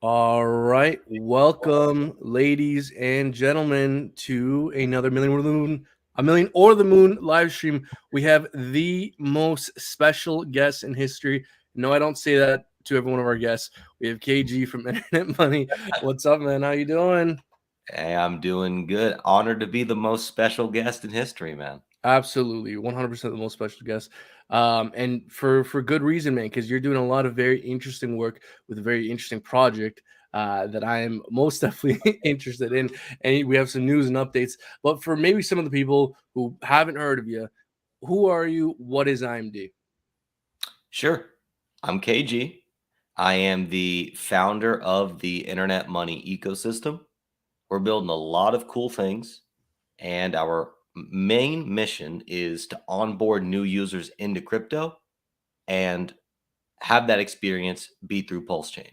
All right, welcome, ladies and gentlemen, to another Million or the Moon, a Million or the Moon live stream. We have the most special guest in history. No, I don't say that to every one of our guests. We have KG from Internet Money. What's up, man? How you doing? Hey, I'm doing good. Honored to be the most special guest in history, man. Absolutely, 100% the most special guest, and for good reason, man. Because you're doing a lot of very interesting work with a very interesting project that I am most definitely interested in. And we have some news and updates. But for maybe some of the people who haven't heard of you, who are you? What is IMD? Sure. I'm KG. I am the founder of the Internet Money ecosystem. We're building a lot of cool things, and our main mission is to onboard new users into crypto and have that experience be through Pulse Chain.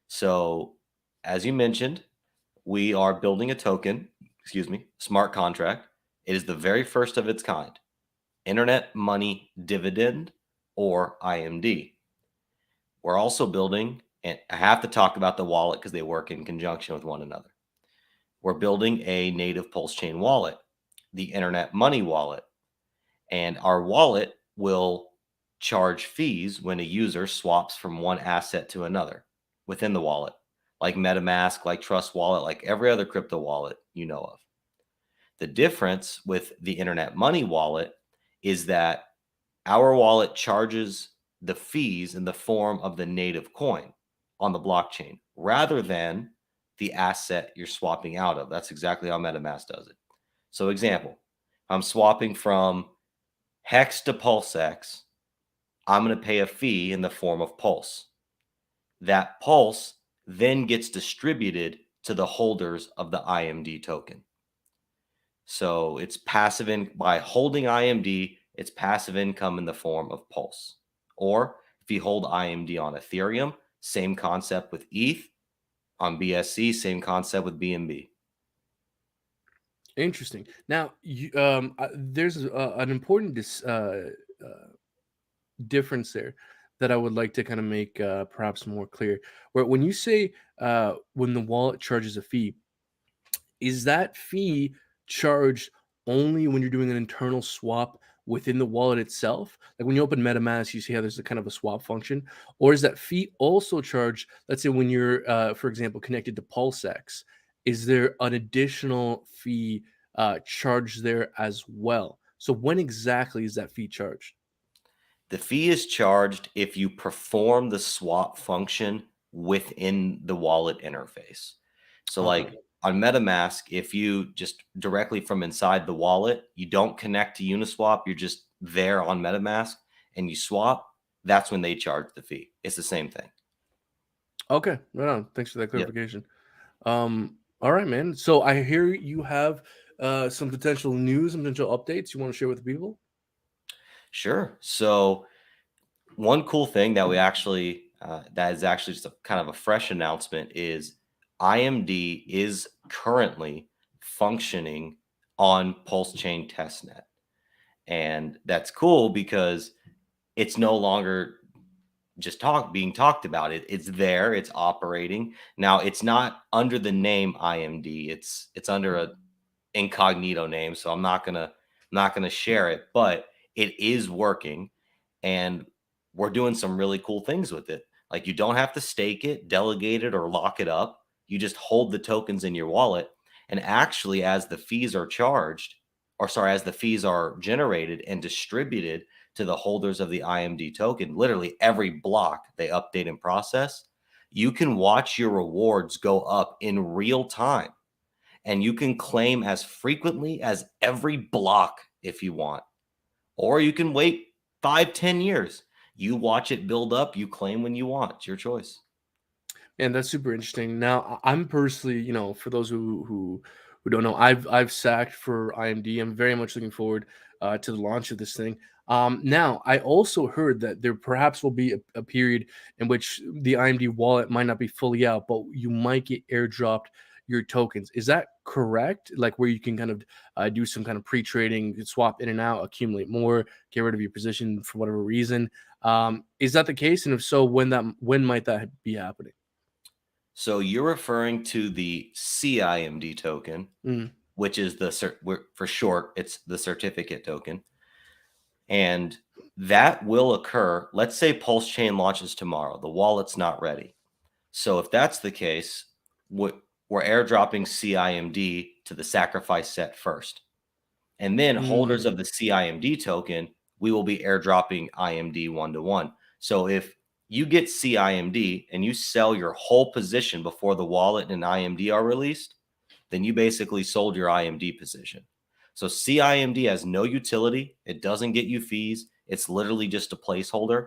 So, as you mentioned, we are building a token, smart contract. It is the very first of its kind. Internet Money Dividend, or IMD. We're also building, and I have to talk about the wallet because they work in conjunction with one another. We're building a native Pulse Chain wallet, the Internet Money wallet. And our wallet will charge fees when a user swaps from one asset to another within the wallet, like MetaMask, like Trust Wallet, like every other crypto wallet you know of. The difference with the Internet Money wallet is that our wallet charges the fees in the form of the native coin on the blockchain rather than the asset you're swapping out of. That's exactly how MetaMask does it. So, example, I'm swapping from Hex to PulseX. I'm going to pay a fee in the form of Pulse. That Pulse then gets distributed to the holders of the IMD token. So it's passive in by holding IMD, it's passive income in the form of Pulse. Or if you hold IMD on Ethereum, same concept with ETH. On BSC, same concept with BNB. Interesting. Now, there's an important difference there that I would like to kind of make perhaps more clear. Where when you say when the wallet charges a fee, is that fee charged only when you're doing an internal swap within the wallet itself? Like when you open MetaMask, you see how there's a kind of a swap function, or is that fee also charged? Let's say when you're, for example, connected to PulseX, is there an additional fee charged there as well? So when exactly is that fee charged? The fee is charged if you perform the swap function within the wallet interface. So, Okay. like on MetaMask, if you just directly from inside the wallet, you don't connect to Uniswap, you're just there on MetaMask and you swap, that's when they charge the fee. It's the same thing. Okay, right on. Thanks for that Yep. clarification. All right, man. So I hear you have some potential news, some potential updates you want to share with the people. Sure. So, one cool thing that we actually that is actually just a kind of a fresh announcement is IMD is currently functioning on Pulse Chain Testnet, and that's cool because it's no longer just being talked about. It's there, it's operating now. It's not under the name IMD. It's under a incognito name, so I'm not gonna share it, but it is working, and we're doing some really cool things with it. Like you don't have to stake it, delegate it, or lock it up. You just hold the tokens in your wallet, and actually, as the fees are charged, or sorry, as the fees are generated and distributed to the holders of the IMD token, literally every block they update and process, you can watch your rewards go up in real time and you can claim as frequently as every block if you want. Or you can wait 5, 10 years. You watch it build up, you claim when you want. It's your choice. And that's super interesting. Now, I'm personally, for those who don't know, I've sacked for IMD. I'm very much looking forward to the launch of this thing. Now, I also heard that there perhaps will be a period in which the IMD wallet might not be fully out, but you might get airdropped your tokens. Is that correct? Like where you can kind of do some kind of pre-trading, swap in and out, accumulate more, get rid of your position for whatever reason. Is that the case? And if so, when might that be happening? So you're referring to the CIMD token, Mm, which is for short, it's the certificate token. And that will occur. Let's say Pulse Chain launches tomorrow. The wallet's not ready. So if that's the case, we're airdropping CIMD to the sacrifice set first. And then holders mm, of the CIMD token, we will be airdropping IMD 1-to-1. So if you get CIMD and you sell your whole position before the wallet and IMD are released, then you basically sold your IMD position. So CIMD has no utility. It doesn't get you fees. It's literally just a placeholder.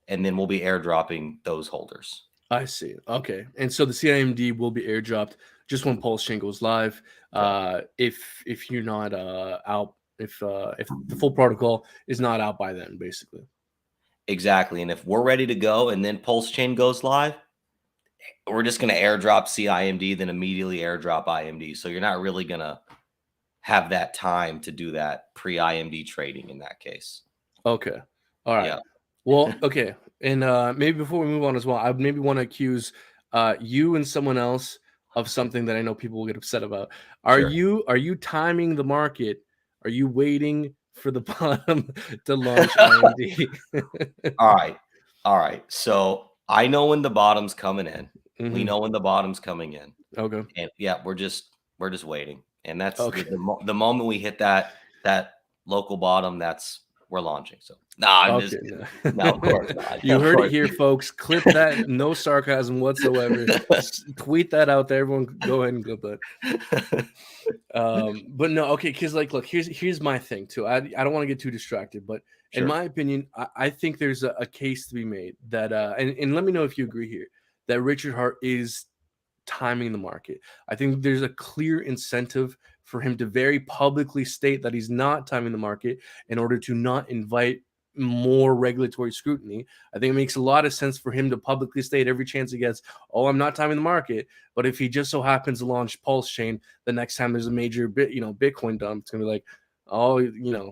And then we'll be airdropping those holders. I see. Okay. And so the CIMD will be airdropped just when Pulse Chain goes live. Correct. If you're not out, if the full protocol is not out by then, basically. Exactly. And if we're ready to go and then Pulse Chain goes live, we're just going to airdrop CIMD, then immediately airdrop IMD. So you're not really going to have that time to do that pre-IMD trading in that case. Okay. All right. Yeah, Well, okay. And maybe before we move on as well, I maybe want to accuse you and someone else of something that I know people will get upset about. sure. Are you timing the market? Are you waiting for the bottom to launch IMD? All right. All right. So I know when the bottom's coming in. We Hmm. know when the bottom's coming in. Okay. And yeah, we're just waiting. And that's Okay. the moment we hit that local bottom, that's we're launching. So no, I'm Okay. just kidding. No, of No. course not. You Of heard it course. here, folks. Clip that. No sarcasm whatsoever. Tweet that out there. Everyone, go ahead and clip that. But no, okay, because like, look, here's my thing too. I don't want to get too distracted, but in Sure. my opinion, I think there's a case to be made that and let me know if you agree here, that Richard Hart is timing the market. I think there's a clear incentive for him to very publicly state that he's not timing the market in order to not invite more regulatory scrutiny. I think it makes a lot of sense for him to publicly state every chance he gets, "Oh, I'm not timing the market." But if he just so happens to launch Pulse Chain the next time there's a major Bitcoin dump, it's gonna be like, "Oh,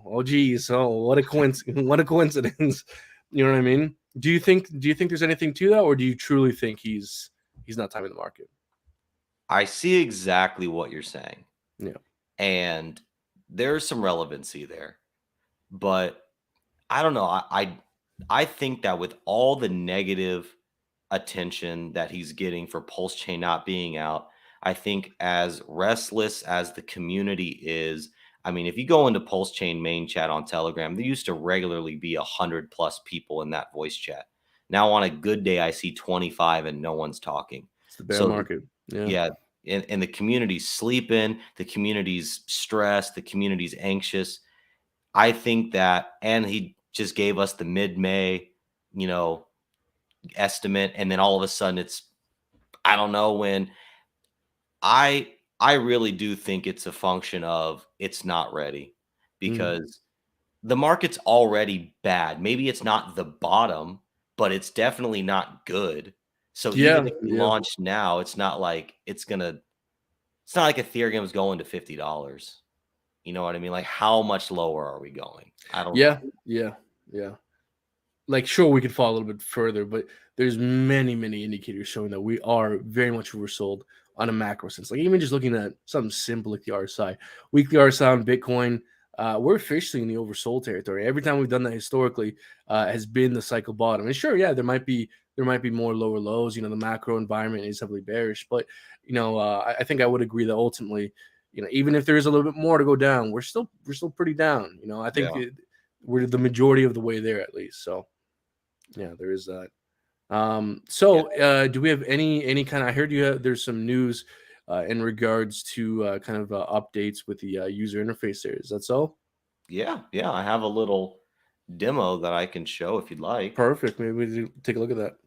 oh geez, oh what a coincidence, what a coincidence." You know what I mean? Do you think there's anything to that, or do you truly think he's not timing the market? I see exactly what you're saying. Yeah. And there's some relevancy there. But I don't know. I think that with all the negative attention that he's getting for Pulse Chain not being out, I think as restless as the community is, I mean, if you go into Pulse Chain main chat on Telegram, there used to regularly be 100+ people in that voice chat. Now on a good day, I see 25 and no one's talking. It's the bear So market. Yeah. yeah, and the community's sleeping, the community's stressed, the community's anxious. I think that, and he just gave us the mid-May, you know, estimate, and then all of a sudden it's, I don't know when. I really do think it's a function of it's not ready Mhm. because the market's already bad. Maybe it's not the bottom, but it's definitely not good. So even Yeah, if we yeah. launch now, it's not like it's not like Ethereum's going to $50. You know what I mean? Like how much lower are we going? I don't know. Yeah, yeah, yeah. Like, sure, we could fall a little bit further, but there's many, many indicators showing that we are very much oversold on a macro sense. Like, even just looking at something simple like the RSI, weekly RSI on Bitcoin, we're officially in the oversold territory. Every time we've done that historically, has been the cycle bottom. And sure, yeah, there might be more lower lows. The macro environment is heavily bearish, but I think I would agree that ultimately, even if there is a little bit more to go down, we're still pretty down. I think Yeah. we're the majority of the way there at least. So. Yeah, there is that. Yeah. Do we have any kind of? I heard there's some news in regards to kind of updates with the user interface there. Is that so? Yeah. Yeah. I have a little demo that I can show if you'd like. Perfect. Maybe we take a look at that.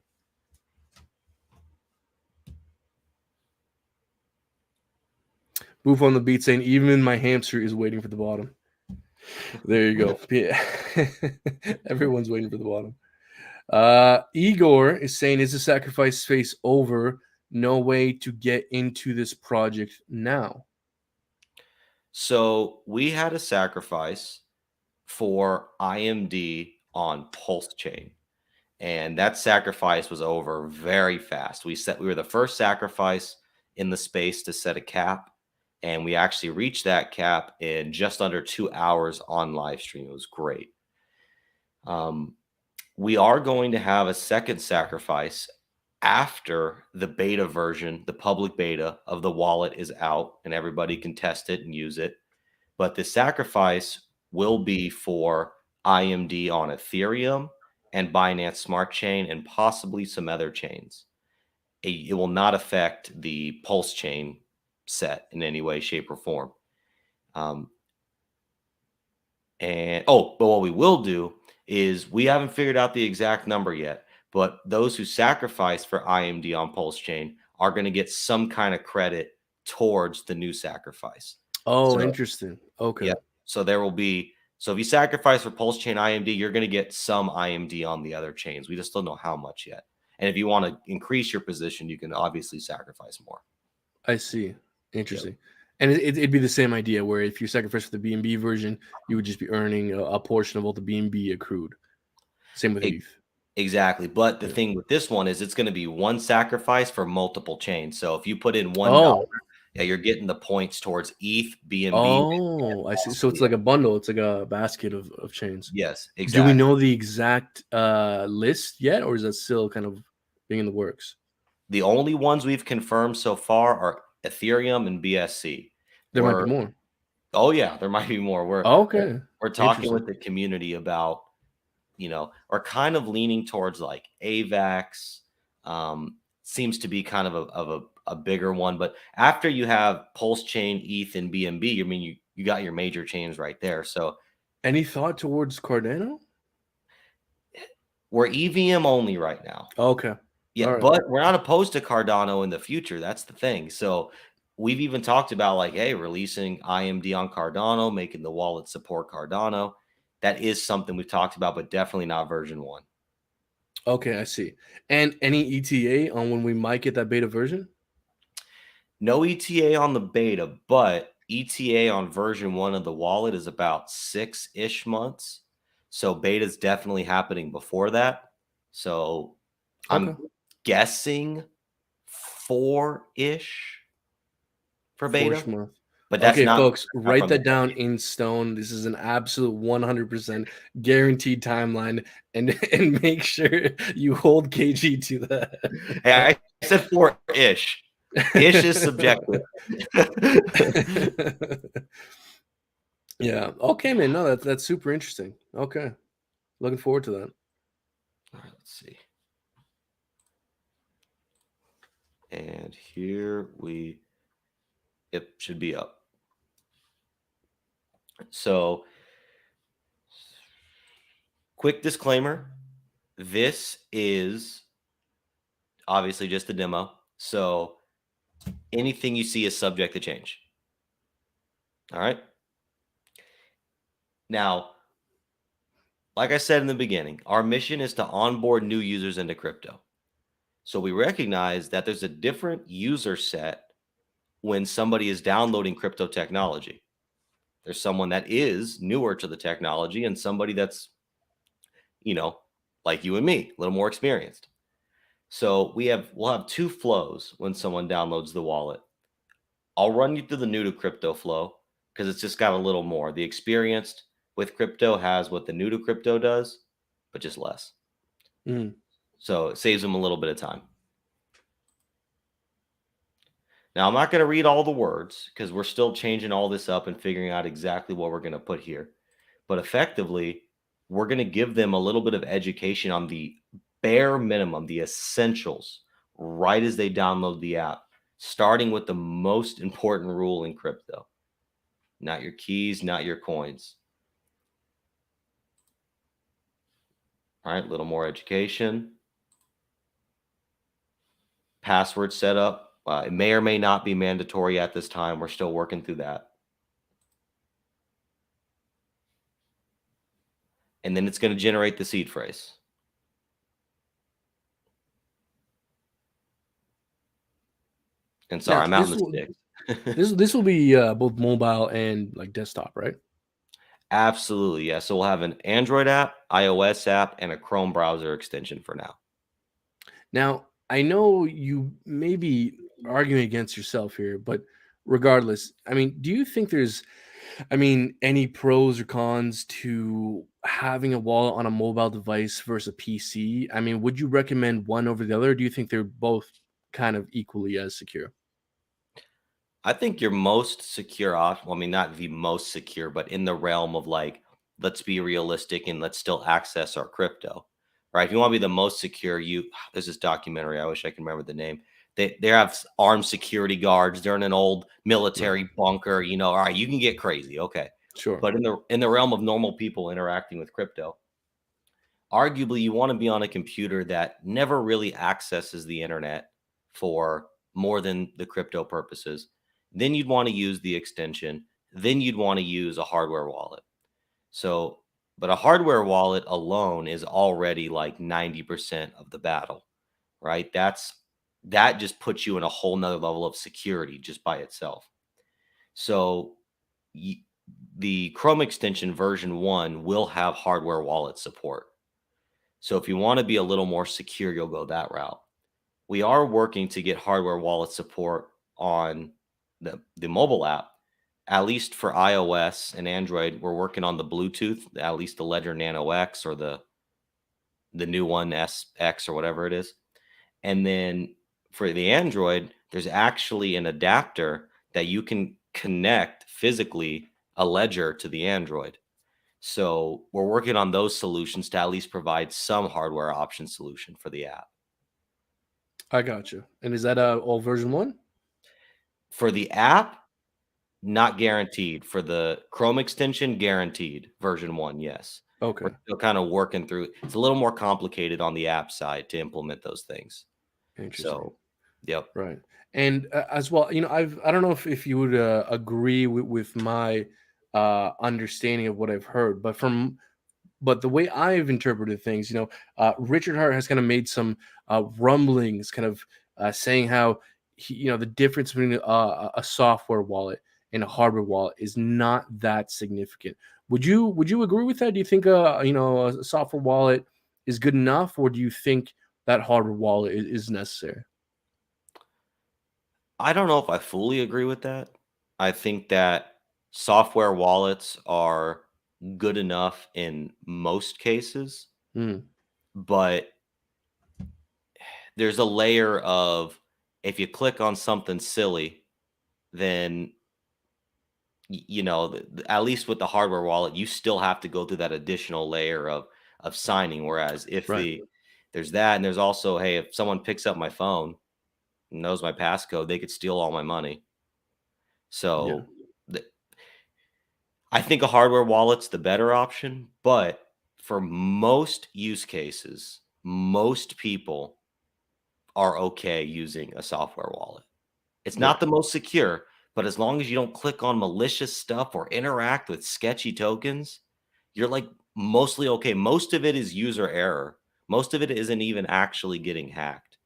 Boof on the beat saying, even my hamster is waiting for the bottom. There you go. Yeah. Everyone's waiting for the bottom. Igor is saying, is the sacrifice phase over? No way to get into this project now. So we had a sacrifice for IMD on Pulse Chain. and that sacrifice was over very fast. We were the first sacrifice in the space to set a cap, and we actually reached that cap in just under 2 hours on live stream. It was great. We are going to have a second sacrifice after the beta version, the public beta of the wallet is out and everybody can test it and use it. But the sacrifice will be for IMD on Ethereum and Binance Smart Chain and possibly some other chains. It will not affect the Pulse chain set in any way, shape, or form. But what we will do is we haven't figured out the exact number yet, but those who sacrifice for IMD on Pulse chain are going to get some kind of credit towards the new sacrifice. Oh, So, interesting. Okay. yeah. So there will be, so if you sacrifice for Pulse chain IMD, you're going to get some IMD on the other chains. We just don't know how much yet. And if you want to increase your position, you can obviously sacrifice more. I see. Interesting. Yep. And it'd be the same idea where if you sacrifice for the BNB version, you would just be earning a portion of all the BNB accrued. Same with ETH. Exactly. But the thing with this one is it's going to be one sacrifice for multiple chains. So if you put in $1, yeah, you're getting the points towards ETH, BNB. Oh, I see. So it's like a bundle. It's like a basket of chains. Yes, exactly. Do we know the exact list yet, or is that still kind of being in the works? The only ones we've confirmed so far are Ethereum and BSC. There might be more. Oh yeah, there might be more. We're talking with the community about, are kind of leaning towards like AVAX. Seems to be kind of a bigger one, but after you have Pulse Chain, ETH, and BNB, I mean you got your major chains right there. So, any thought towards Cardano? We're EVM only right now. Okay. Yeah, but we're not opposed to Cardano in the future. That's the thing. So we've even talked about like, hey, releasing IMD on Cardano, making the wallet support Cardano. That is something we've talked about, but definitely not version 1. Okay, I see. And any ETA on when we might get that beta version? No ETA on the beta, but ETA on version 1 of the wallet is about 6-ish months. So beta is definitely happening before that. So I'm guessing 4-ish for beta. But that's okay, folks, write that down in stone. This is an absolute 100% guaranteed timeline, and make sure you hold KG to that. Hey, I said 4-ish. Ish is subjective. Yeah. Okay, man. No, that's super interesting. Okay. Looking forward to that. All right, let's see. And here it should be up. So, quick disclaimer. This is obviously just a demo. So, anything you see is subject to change. All right. Now, like I said in the beginning, our mission is to onboard new users into crypto. So we recognize that there's a different user set when somebody is downloading crypto technology. There's someone that is newer to the technology and somebody that's, like you and me, a little more experienced. So we'll have 2 flows when someone downloads the wallet. I'll run you through the new to crypto flow because it's just got a little more. The experienced with crypto has what the new to crypto does, but just less. So it saves them a little bit of time. Now, I'm not going to read all the words because we're still changing all this up and figuring out exactly what we're going to put here. But effectively, we're going to give them a little bit of education on the bare minimum, the essentials, right as they download the app, starting with the most important rule in crypto. Not your keys, not your coins. All right, a little more education. Password setup. It may or may not be mandatory at this time. We're still working through that. And then it's going to generate the seed phrase. And sorry, I'm out in the sticks. This will be both mobile and like desktop, right? Absolutely, yeah. So we'll have an Android app, iOS app, and a Chrome browser extension for now. Now, I know you may be arguing against yourself here, but regardless, I mean, do you think there's, I mean, any pros or cons to having a wallet on a mobile device versus a PC? I mean, would you recommend one over the other? Or do you think they're both kind of equally as secure? I think your most secure option, well, I mean, not the most secure, but in the realm of like, let's be realistic and let's still access our crypto, right? If you want to be the most secure, there's this documentary. I wish I can remember the name. They have armed security guards. They're in an old Right. military bunker. All right, you can get crazy, okay. Sure. But in the realm of normal people interacting with crypto, arguably you want to be on a computer that never really accesses the internet for more than the crypto purposes. Then you'd want to use the extension. Then you'd want to use a hardware wallet. So, but a hardware wallet alone is already like 90% of the battle, right? That just puts you in a whole nother level of security just by itself. So y- the Chrome extension version 1 will have hardware wallet support. So if you want to be a little more secure, you'll go that route. We are working to get hardware wallet support on the mobile app, at least for iOS and Android. We're working on the Bluetooth, at least the Ledger Nano X or the new one SX or whatever it is. And then for the Android, there's actually an adapter that you can connect physically a ledger to the Android. So we're working on those solutions to at least provide some hardware option solution for the app. I got you. And is that all version one? For the app, not guaranteed. For the Chrome extension, guaranteed. Version 1, yes. We're Okay. still kind of working through. It's a little more complicated on the app side to implement those things. Interesting. So, yep. Right. And as well, I don't know if you would agree with my understanding of what I've heard, but the way I've interpreted things, Richard Hart has kind of made some rumblings, kind of saying how the difference between a software wallet and a hardware wallet is not that significant. Would you agree with that? Do you think a software wallet is good enough, or do you think that hardware wallet is necessary? I don't know if I fully agree with that. I think that software wallets are good enough in most cases, Mm, but there's a layer of if you click on something silly, then at least with the hardware wallet, you still have to go through that additional layer of signing. Whereas if right. there's that, and there's also, hey, if someone picks up my phone, knows my passcode, they could steal all my money. Yeah. So th- I think a hardware wallet's the better option, but for most use cases, most people are okay using a software wallet. It's not Right. the most secure, but as long as you don't click on malicious stuff or interact with sketchy tokens, you're like mostly okay. Most of it is user error. Most of it isn't even actually getting hacked,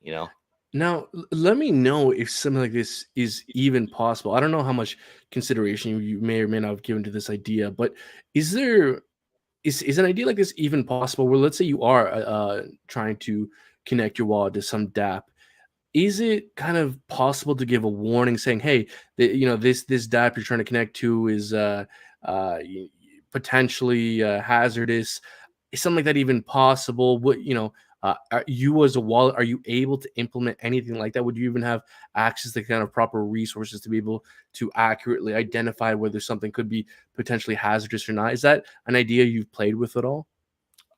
you know? Now, let me know if something like this is even possible. I don't know how much consideration you may or may not have given to this idea, but is there is an idea like this even possible? Where let's say you are trying to connect your wallet to some DApp, is it kind of possible to give a warning saying, "Hey, this DApp you're trying to connect to is potentially hazardous"? Is something like that even possible? Are you as a wallet, are you able to implement anything like that? Would you even have access to kind of proper resources to be able to accurately identify whether something could be potentially hazardous or not? Is that an idea you've played with at all?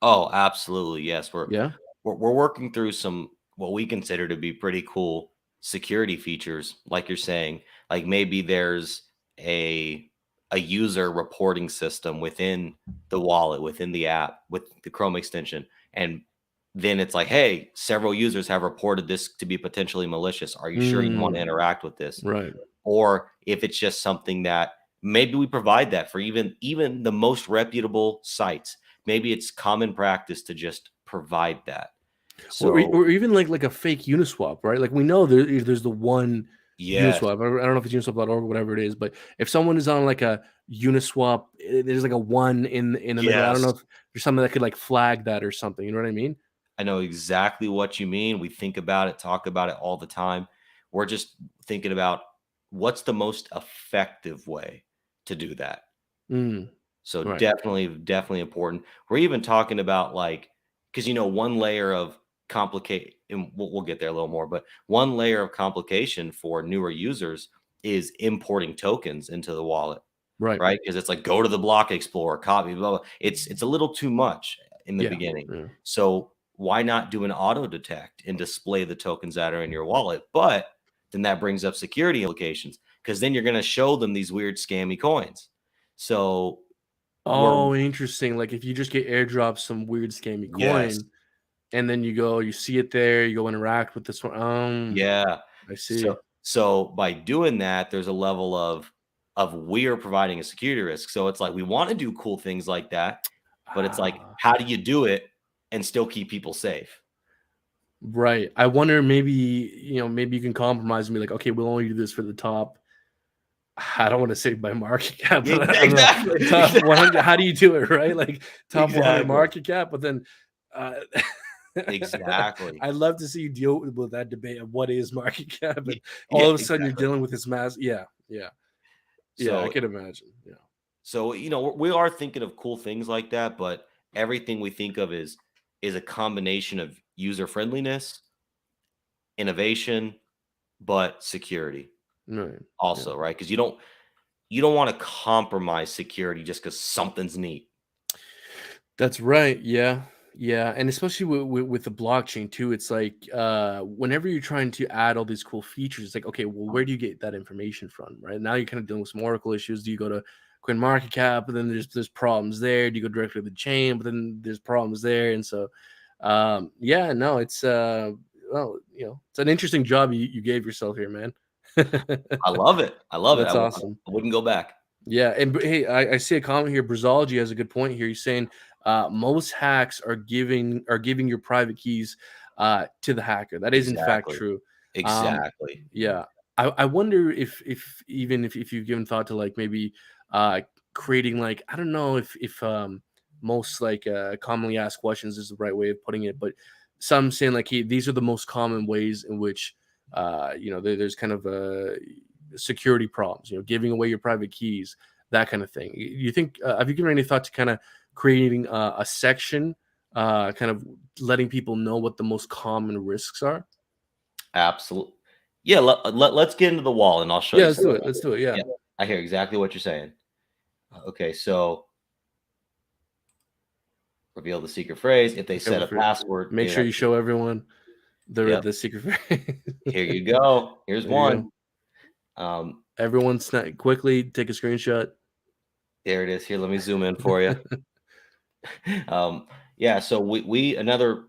Oh, absolutely. Yes. We're Yeah. we're, we're working through some what we consider to be pretty cool security features, like you're saying. Like maybe there's a a user reporting system within the wallet, within the app, with the Chrome extension. And then it's like, hey, several users have reported this to be potentially malicious. Are you sure you want to Mm, interact with this? right. Or if it's just something that maybe we provide that for even the most reputable sites. Maybe it's common practice to just provide that. Or So even like a fake Uniswap, right? Like we know there's the one. Yes, Uniswap. I don't know if it's Uniswap.org or whatever it is, but if someone is on like a Uniswap, there's like a one in the middle. I don't know yes. if there's something that could like flag that or something. You know what I mean? I know exactly what you mean. We think about it, talk about it all the time. We're just thinking about what's the most effective way to do that. Mm, So right. definitely important. We're even talking about like, because one layer of complicate, and we'll get there a little more, but one layer of complication for newer users is importing tokens into the wallet, Right. right? Because it's like go to the block explorer, copy, blah, blah. It's a little too much in the Yeah. beginning. Yeah. So why not do an auto detect and display the tokens that are in your wallet? But then that brings up security implications because then you're going to show them these weird scammy coins. So we're Oh, interesting. Like if you just get airdropped some weird scammy yes, coin, and then you see it there, you go interact with this one. yeah. I So see. so by doing that, there's a level of we are providing a security risk. So it's like we want to do cool things like that, but it's like Ah, how do you do it and still keep people safe? right. I wonder maybe, maybe you can compromise and be like, okay, we'll only do this for the top. I don't want to say by market cap, Yeah, but I don't know. exactly. Top 100. How do you do it, right? Like top 100 Exactly. market cap, but then uh, Exactly. I'd love to see you deal with that debate of what is market cap, Yeah, and all yeah, of a sudden you're exactly. dealing with this mass. Yeah, yeah, yeah. I So can imagine. Yeah. we are thinking of cool things like that, but everything we think of is a combination of user friendliness, innovation, but security Right. Yeah. also, right? Because you don't want to compromise security just because something's neat. That's right. Yeah. Yeah. And especially with the blockchain too, it's like whenever you're trying to add all these cool features, it's like, okay, well, where do you get that information from? Right. Now you're kind of dealing with some Oracle issues. Do you go to CoinMarketCap, but then there's problems there? Do you go directly to the chain, but then there's problems there? And so yeah, no, it's well, it's an interesting job you gave yourself here, man. I love it. I love it. That's awesome. I wouldn't go back. Yeah, and hey, I see a comment here. Brazology has a good point here. He's saying most hacks are giving your private keys to the hacker. That is in fact Exactly. true. Um, Exactly. yeah, I wonder if even if you've given thought to like maybe uh, creating like I don't know if most like commonly asked questions is the right way of putting it, but some saying like hey, these are the most common ways in which there's kind of security problems, giving away your private keys, that kind of thing. You think have you given any thought to kind of creating a section, kind of letting people know what the most common risks are? Absolutely. Yeah, let's get into the wall and I'll show Yeah, you let's some. do it. Let's do it. Yeah. Yeah, I hear exactly what you're saying. Okay, so reveal the secret phrase. If they Okay, set a password, make give sure that. you show everyone Yep. the secret phrase. Here you go. Here's There you one. go. Um, Everyone, quickly take a screenshot. there it is. Here, let me zoom in for you. Yeah, so we another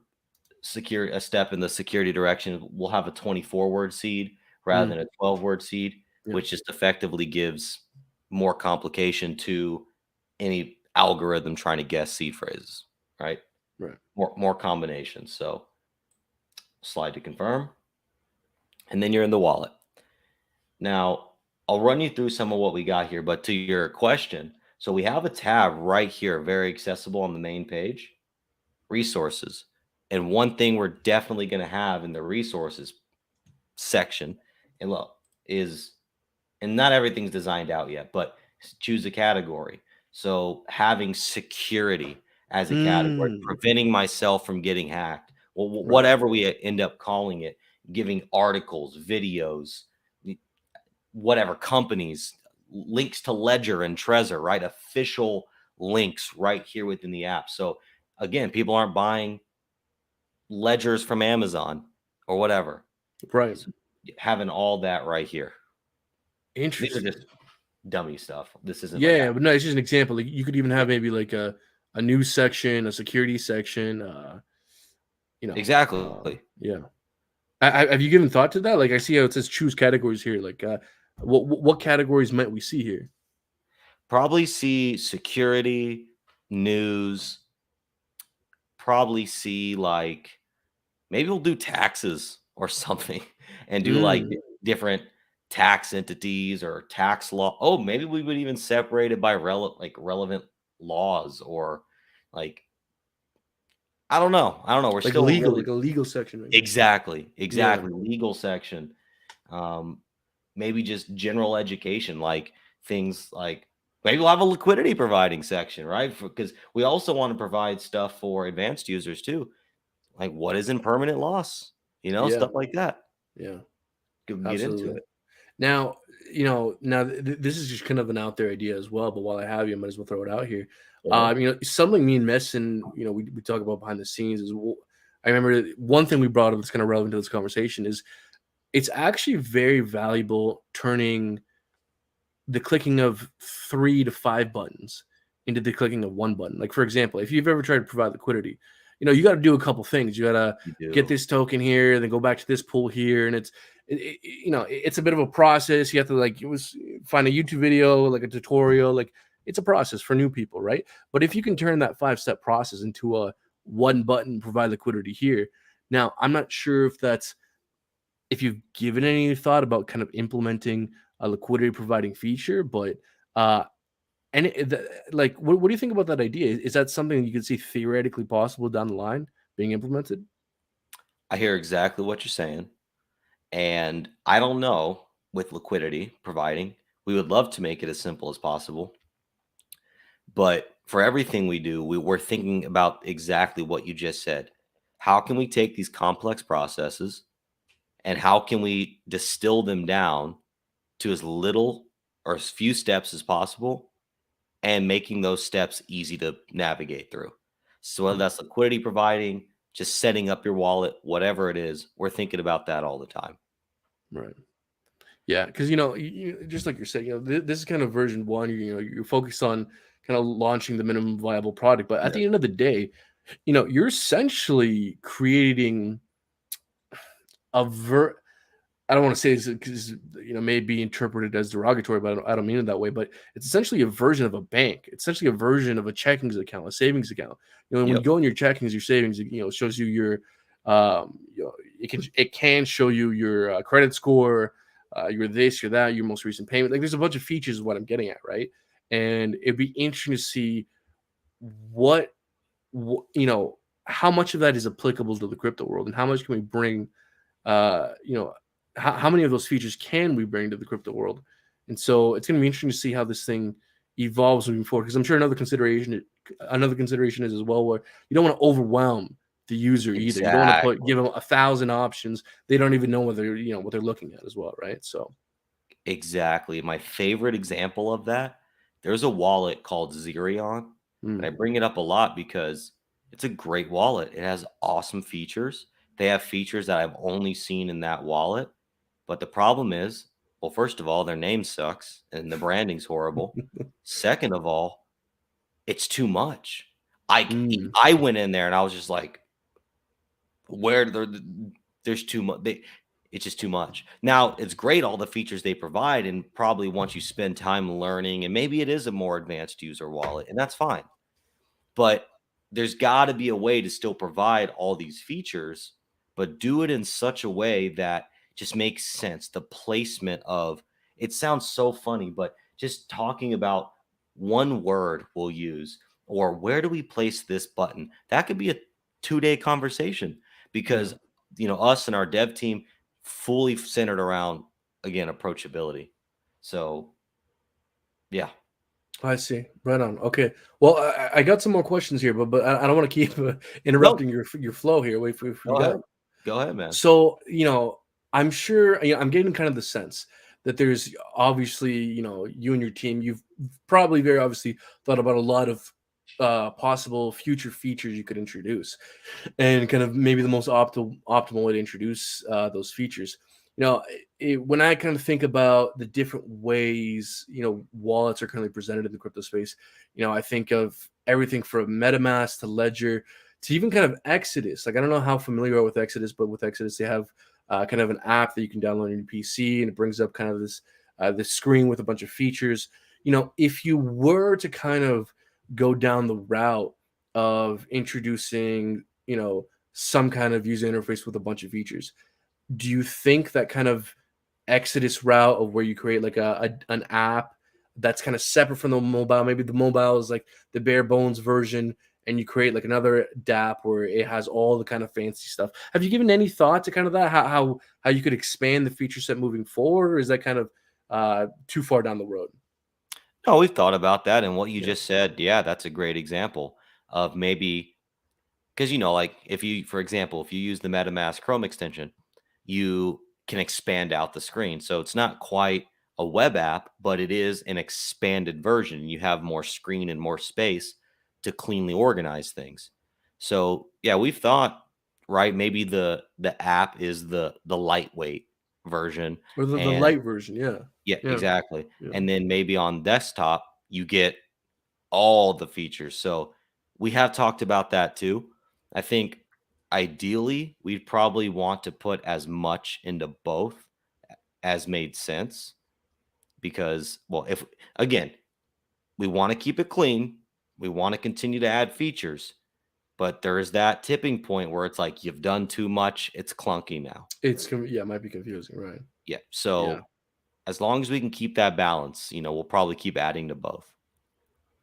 secure a step in the security direction. We'll have a 24-word seed rather Mm, than a 12-word seed, yeah. which just effectively gives more complication to any algorithm trying to guess seed phrases, right? Right. More combinations. So slide to confirm, and then you're in the wallet. Now, I'll run you through some of what we got here, but to your question, so we have a tab right here, very accessible on the main page, resources. And one thing we're definitely going to have in the resources section, and look, is and not everything's designed out yet, but choose a category. So having security as a category, Mm, preventing myself from getting hacked, well, right. whatever we end up calling it, giving articles, videos, whatever companies, links to Ledger and Trezor, right? Official links right here within the app. So again, people aren't buying ledgers from Amazon or whatever. Right. So having all that right here. These are Interesting. just dummy stuff. This isn't like Yeah, but no, it's just an example. Like you could even yeah, have maybe like a news section, a security section. exactly. Yeah. Have you given thought to that? Like I see how it says choose categories here. Like what categories might we see here? Probably see security, news, probably see like maybe we'll do taxes or something and do like Mm, different. tax entities or tax law. Oh, maybe we would even separate it by relevant laws or like I don't know. I don't know. We're Like still legal, really like a legal section, maybe. exactly, Yeah, exactly legal section. Um, maybe just general education, like things like maybe we'll have a liquidity providing section, right? Because we also want to provide stuff for advanced users too, like what is impermanent loss, yeah, stuff like that. yeah, Get into absolutely. it. Now, this is just kind of an out there idea as well, but while I have you, I might as well throw it out here. Go Something me and Messon, we talk about behind the scenes is I remember one thing we brought up that's kind of relevant to this conversation is it's actually very valuable turning the clicking of 3 to 5 buttons into the clicking of 1 button. Like, for example, if you've ever tried to provide liquidity, you gotta do a couple things. You gotta You get do. this token here, then go back to this pool here, and it's a bit of a process. You have to, like, find a YouTube video, like a tutorial, like, it's a process for new people, right? But if you can turn that 5-step process into a 1 button, provide liquidity here. Now, I'm not sure if you've given any thought about kind of implementing a liquidity providing feature, but uh, like, what do you think about that idea? Is that something you could see theoretically possible down the line being implemented? I hear exactly what you're saying. And I don't know with liquidity providing, we would love to make it as simple as possible. But for everything we do, we're thinking about exactly what you just said. How can we take these complex processes and how can we distill them down to as little or as few steps as possible and making those steps easy to navigate through? So, whether Mm, that's liquidity providing, just setting up your wallet, whatever it is, we're thinking about that all the time. right. Yeah, because just like you're saying, this is kind of version one. You're focused on kind of launching the minimum viable product, but at Yeah. the end of the day, you're essentially creating a ver I don't want to say this because may be interpreted as derogatory, but I don't mean it that way. But it's essentially a version of a bank. It's essentially a version of a checkings account, a savings account. When you Yep. go in your checkings, your savings, it shows you your, it can show you your credit score, your this, your that, your most recent payment. Like, there's a bunch of features, is what I'm getting at, right? And it'd be interesting to see what, wh- you know how much of that is applicable to the crypto world, and how much can we bring uh, you know, how many of those features can we bring to the crypto world? And so it's going to be interesting to see how this thing evolves moving forward. Because I'm sure another consideration is as well, where you don't want to overwhelm the user either. You don't want to give Exactly. them 1,000 options. They don't even know what they're looking at as well, right? So, Exactly. My favorite example of that, there's a wallet called Zerion, and I mm, bring it up a lot because it's a great wallet. It has awesome features. They have features that I've only seen in that wallet. But the problem is, well, first of all, their name sucks and the branding's horrible. Second of all, it's too much. I mm, I went in there and I was just like, where there's too much. It's just too much. Now it's great all the features they provide, and probably once you spend time learning, and maybe it is a more advanced user wallet, and that's fine. But there's got to be a way to still provide all these features, but do it in such a way that just makes sense. The placement of it sounds so funny, but just talking about one word we'll use or where do we place this button, that could be a 2-day conversation yeah. because us and our dev team fully centered around again approachability. So yeah. I see. Right on. Okay. Well, I got some more questions here, but I don't want to keep No, interrupting your flow here. Wait for go you got. ahead. Go ahead, man. So, I'm sure, I'm getting kind of the sense that there's obviously, you and your team, you've probably very obviously thought about a lot of possible future features you could introduce, and kind of maybe the most optimal way to introduce those features. When I kind of think about the different ways wallets are currently presented in the crypto space, I think of everything from MetaMask to Ledger to even kind of Exodus. Like, I don't know how familiar you are with Exodus, but with Exodus they have kind of an app that you can download on your PC, and it brings up kind of this screen with a bunch of features. If you were to kind of go down the route of introducing some kind of user interface with a bunch of features, do you think that kind of exodus route of where you create like an app that's kind of separate from the mobile. Maybe the mobile is like the bare bones version, and you create like another DApp where it has all the kind of fancy stuff. Have you given any thought to kind of that? How you could expand the feature set moving forward, or is that kind of too far down the road? No, we've thought about that, and what you Yeah. just said, yeah, that's a great example of maybe because like if you, for example, if you use the MetaMask Chrome extension, you can expand out the screen. So it's not quite a web app, but it is an expanded version. You have more screen and more space to cleanly organize things. So yeah, we've thought, right, maybe the app is the lightweight version, Or the and light version, yeah. yeah, Yeah. exactly. Yeah. And then maybe on desktop you get all the features. So we have talked about that too. I think ideally we'd probably want to put as much into both as made sense because, well, if again, we want to keep it clean, we want to continue to add features, but there is that tipping point where it's like you've done too much, it's clunky now. Yeah, it might be confusing, right? Yeah. Yeah. So as long as we can keep that balance, we'll probably keep adding to both.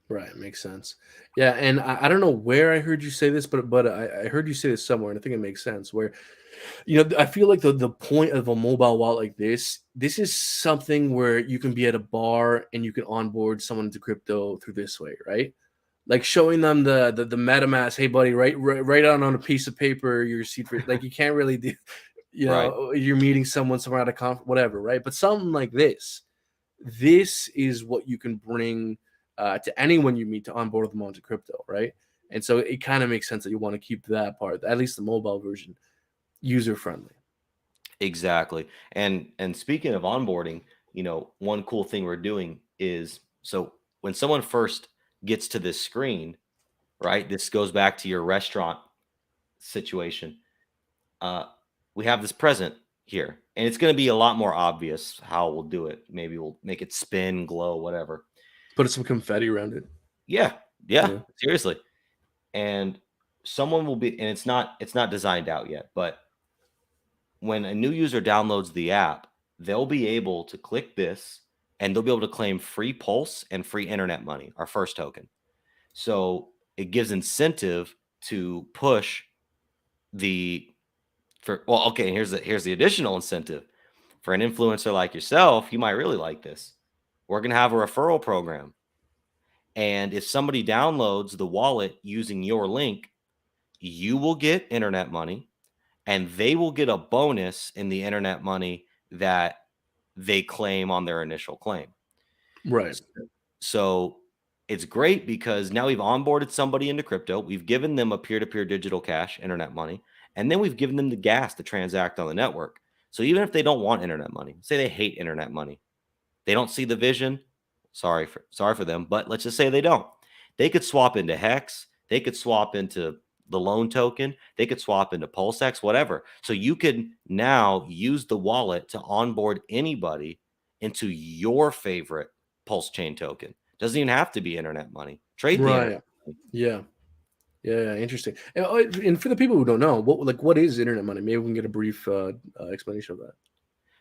Right, makes sense. Yeah, and I don't know where I heard you say this, but I heard you say this somewhere, and I think it makes sense. Where I feel like the point of a mobile wallet like this is something where you can be at a bar and you can onboard someone into crypto through this way, right? Like showing them the MetaMask, hey buddy, write on a piece of paper your receipt for like you can't really do, Right. you're meeting someone somewhere at a whatever, right? But something like this is what you can bring to anyone you meet to onboard them onto crypto, right? And so it kind of makes sense that you want to keep that part, at least the mobile version, user friendly. Exactly. And speaking of onboarding, one cool thing we're doing is so when someone first gets to this screen, right? This goes back to your restaurant situation. Uh, we have this present here, and it's going to be a lot more obvious how we'll do it. Maybe we'll make it spin, glow, whatever. Put some confetti around it. Yeah, yeah, Yeah. seriously. And someone will be, and it's not designed out yet, but when a new user downloads the app, they'll be able to click this and they'll be able to claim free Pulse and free internet money, our first token. So it gives incentive to push the for well, okay, and here's the additional incentive. For an influencer like yourself, you might really like this. We're gonna have a referral program. And if somebody downloads the wallet using your link, you will get internet money and they will get a bonus in the internet money that they claim on their initial claim. Right. So it's great because now we've onboarded somebody into crypto. We've given them a peer-to-peer digital cash, internet money, and then we've given them the gas to transact on the network. So even if they don't want internet money, say they hate internet money, they don't see the vision. Sorry for them, but let's just say they don't. They could swap into Hex. They could swap into the loan token. They could swap into PulseX, whatever. So you could now use the wallet to onboard anybody into your favorite Pulse chain token. Doesn't even have to be internet money. Trade the internet Right. money. Yeah. Yeah. Interesting. And for the people who don't know, what is internet money? Maybe we can get a brief explanation of that.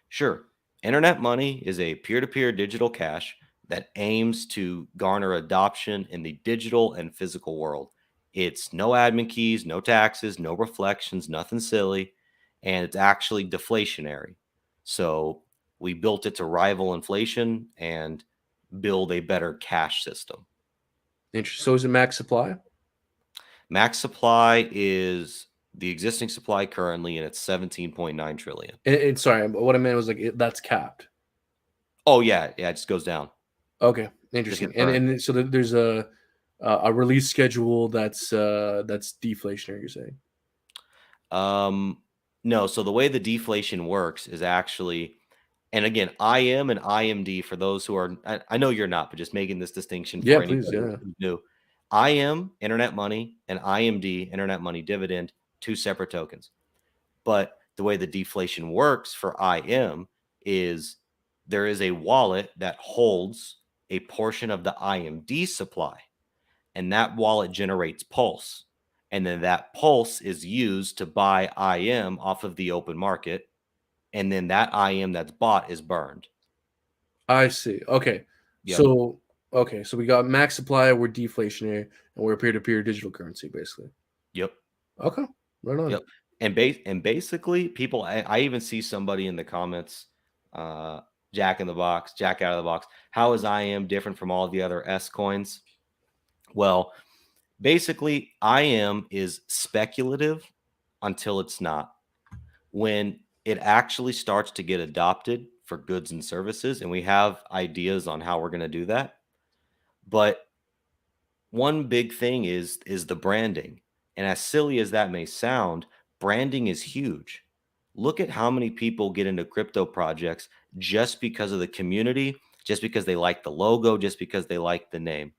Sure. Internet money is a peer to peer digital cash that aims to garner adoption in the digital and physical world. It's no admin keys, no taxes, no reflections, nothing silly, and it's actually deflationary. So we built it to rival inflation and build a better cash system. Interesting. So is it max supply? Max supply is the existing supply currently, and it's 17.9 trillion. And sorry, what I meant was like that's capped. Oh, yeah. Yeah. It just goes down. Okay, Just interesting. gets And burned. and so there's a release schedule that's deflationary. You're saying? Um, no, so the way the deflation works is actually, and again, IM and IMD for those who are, I know you're not, but just making this distinction Yeah, for please. anybody Yeah. who's new. IM, internet money, and IMD, internet money dividend, two separate tokens. But the way the deflation works for IM is there is a wallet that holds a portion of the IMD supply and that wallet generates pulse. And then that pulse is used to buy IM off of the open market. and then that IM that's bought is burned. I see. Okay. Yep. So we got max supply, we're deflationary, and we're peer-to-peer digital currency, basically. Yep. Okay. Right on. Yep. And basically, people, I even see somebody in the comments, Jack in the box, Jack out of the box. How is IM different from all the other S coins? Well, basically, IM is speculative until it's not. When it actually starts to get adopted for goods and services, and we have ideas on how we're going to do that. But one big thing is the branding. And as silly as that may sound, branding is huge. Look at how many people get into crypto projects just because of the community, just because they like the logo, just because they like the name.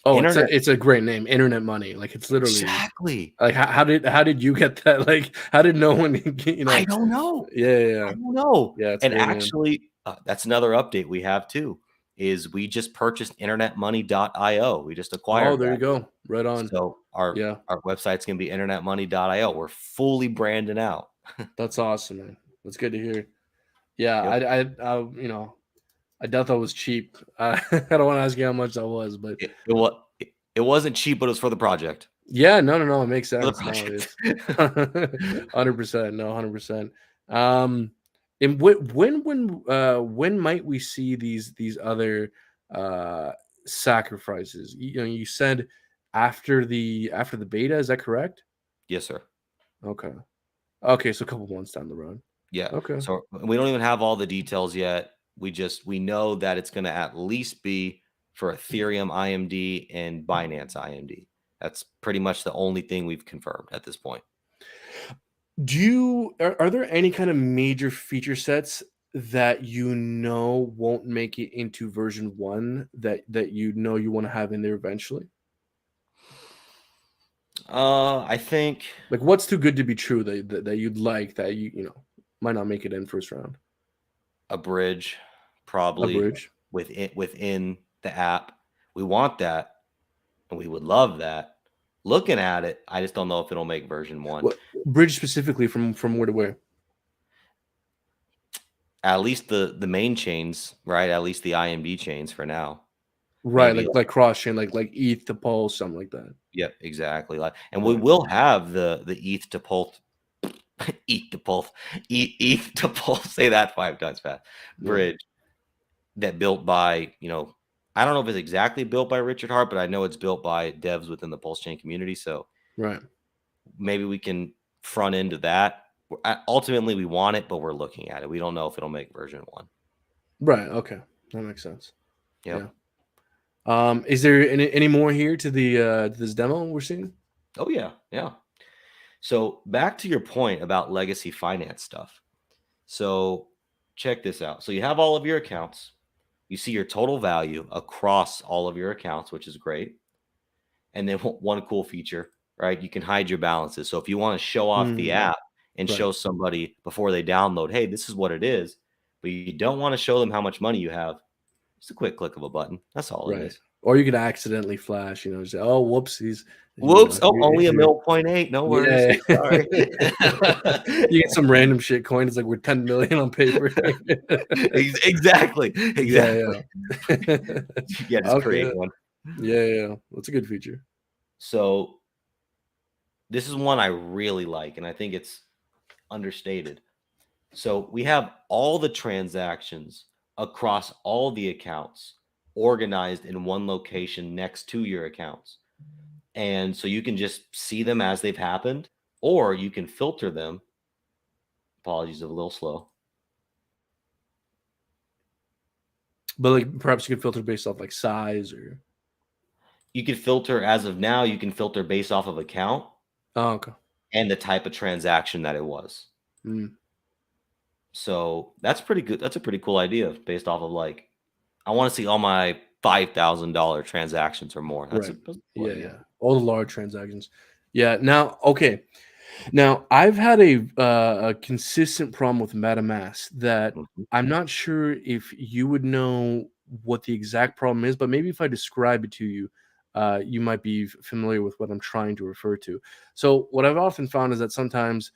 Oh, Internet. it's a great name, Internet Money. Like it's literally Exactly. like how did you get that? Like how did no one get, I don't know. Yeah. I don't know. Yeah, it's a And great name. actually, that's another update we have too, is we just purchased internetmoney.io. We just Oh, acquired there that. you go. Right on. So Yeah. our website's gonna be internetmoney.io. We're fully branding out. That's awesome, man. That's good to hear. Yeah, Yep. I doubt that was cheap. I don't want to ask you how much that was, but It wasn't cheap, but it was for the project. yeah, no, it makes For the sense. No, project. it's 100%. No, 100%. And when might we see these other sacrifices? You said after the beta, is that correct? Yes, sir. Okay. Okay, so a couple months down the road. Yeah. Okay. So we don't even have all the details yet. We know that it's gonna at least be for Ethereum IMD and Binance IMD. That's pretty much the only thing we've confirmed at this point. Are there any kind of major feature sets that won't make it into version 1 that you want to have in there eventually? I think Like what's too good to be true that you'd like that might not make it in first round? a bridge, A probably bridge. within the app. We want that, and we would love that. Looking at it, I just don't know if it'll make version 1. What bridge specifically from where to where? At least the main chains, right? At least the IMD chains for now. Right, Maybe like cross chain, like ETH to Pulse, something like that. Yep, exactly. Like, and we Right. will have the ETH to Pulse, ETH to Pulse, ETH to Pulse. Say that 5 times fast. Yeah. Bridge that built by, I don't know if it's exactly built by Richard Hart, but I know it's built by devs within the Pulse chain community. So Right. maybe we can front into that. Ultimately, we want it, but we're looking at it. We don't know if it'll make version 1. Right. Okay. That makes sense. Yeah. Yep. Is there any more here to this demo we're seeing? Oh yeah, yeah. So back to your point about legacy finance stuff. So check this out. So you have all of your accounts. You see your total value across all of your accounts, which is great. And then one cool feature, right? You can hide your balances. So if you want to show off the Mm, app and right. show somebody before they download, hey, this is what it is, but you don't want to show them how much money you have, just a quick click of a button. That's all it Right. is. Or you could accidentally flash, say, oh, whoops, Whoops. Oh, only a here. mil 0.8. No worries. Yeah. Sorry. You get some random shit coin. It's like we're 10 million on paper. Exactly. Yeah. Exactly. Yeah, just create Okay. one. Yeah. That's a good feature. So this is one I really like, and I think it's understated. So we have all the transactions across all the accounts organized in one location next to your accounts. And so you can just see them as they've happened, or you can filter them. Apologies, a little slow. But like perhaps you could filter based off like size or. You can filter as of now, you can filter based off of account Oh, okay. and the type of transaction that it was. Mm. So that's pretty good. That's a pretty cool idea based off of like, I want to see all my $5,000 transactions or more. That's Right. a cool Yeah. idea. All the large transactions. Yeah. Now, okay. Now, I've had a consistent problem with MetaMask that Mhm. I'm not sure if you would know what the exact problem is, but maybe if I describe it to you, you might be familiar with what I'm trying to refer to. So, what I've often found is that sometimes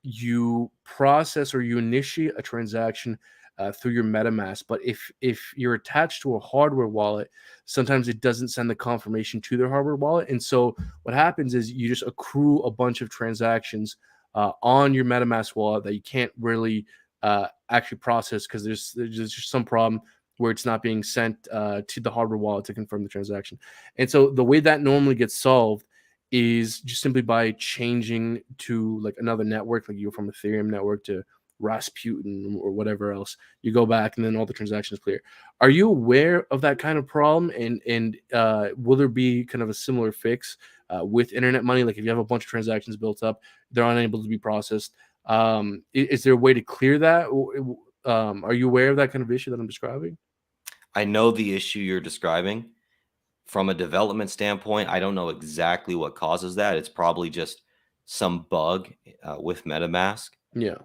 you process or you initiate a transaction through your MetaMask. But if you're attached to a hardware wallet, sometimes it doesn't send the confirmation to their hardware wallet. And so what happens is you just accrue a bunch of transactions on your MetaMask wallet that you can't really actually process because there's just some problem where it's not being sent to the hardware wallet to confirm the transaction. And so the way that normally gets solved is just simply by changing to like another network, like you go from Ethereum network to Rasputin or whatever else. You go back and then all the transactions clear. Are you aware of that kind of problem? And will there be kind of a similar fix with internet money? Like if you have a bunch of transactions built up, they're unable to be processed. Is there a way to clear that? Are you aware of that kind of issue that I'm describing? I know the issue you're describing. From a development standpoint, I don't know exactly what causes that. It's probably just some bug with MetaMask. Yeah,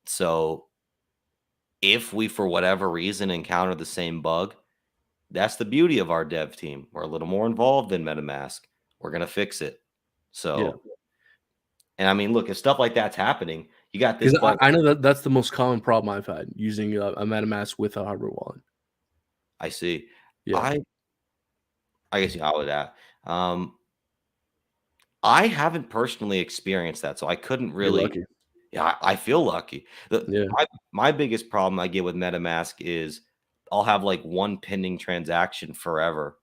So if we, for whatever reason, encounter the same bug, that's the beauty of our dev team. We're a little more involved in MetaMask. We're going to fix it. yeah. So, and I mean, look, if stuff like that's happening, you got this Because bug. I know that that's the most common problem I've had using a MetaMask with a hardware wallet. I see. Yeah, I I guess I would that. Um, I haven't personally experienced that, so I couldn't you're really. lucky. Yeah, I feel lucky. Yeah, My biggest problem I get with MetaMask is I'll have like one pending transaction forever,